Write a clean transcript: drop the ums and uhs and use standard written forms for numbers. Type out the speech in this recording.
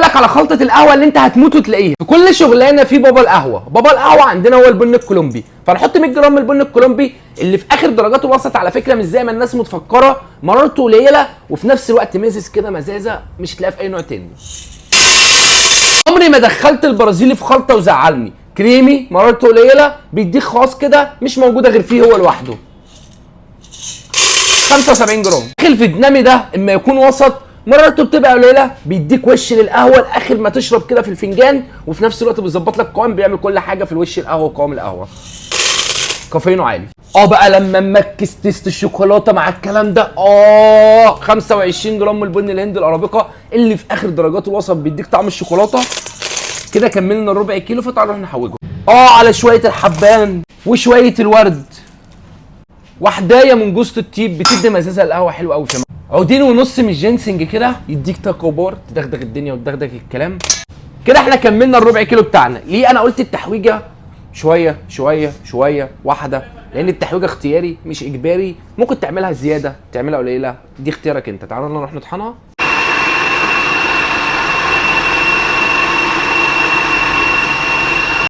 اقول لك على خلطه القهوه اللي انت هتموت وتلاقيها في كل شغلانه. في بابا القهوه. بابا القهوه عندنا هو البن الكولومبي، فنحط 100 جرام من البن الكولومبي اللي في اخر درجاته الوسط على فكره، مش زي ما الناس متفكره، مرارته قليله وفي نفس الوقت مزز كده مزازه مش هتلاقيها في اي نوع تاني. عمري ما دخلت البرازيلي في خلطه وزعلني. كريمي مرارته قليله بيديك خاص كده مش موجوده غير فيه هو لوحده. 75 جرام. الفيتنامي ده اما يكون وسط مرارته بتبقى قليله بيديك وش للقهوه لاخر ما تشرب كده في الفنجان، وفي نفس الوقت بيظبط لك القوام، بيعمل كل حاجه في الوش القهوه وقوام القهوه. كافيينه عالي. بقى لما نمكس تيست الشوكولاته مع الكلام ده 25 جرام من البن الهندي الارابيكا اللي في اخر درجات الوسط بيديك طعم الشوكولاته. كده كملنا الربع كيلو، فتعالوا نروح نحوجه على شويه الحبان وشويه الورد وحدايه من جوزة الطيب بتدي مزازه القهوه حلوه قوي. كمان عودين ونص من الجينسنج كده يديك تاكو بار تدغدغ الدنيا وتدغدغ الكلام. كده احنا كملنا الربع كيلو بتاعنا. ليه انا قلت التحويجه شويه شويه شويه واحده؟ لان التحويجه اختياري مش اجباري، ممكن تعملها زياده تعملها قليله، دي اختيارك انت. تعالوا نروح نطحنها.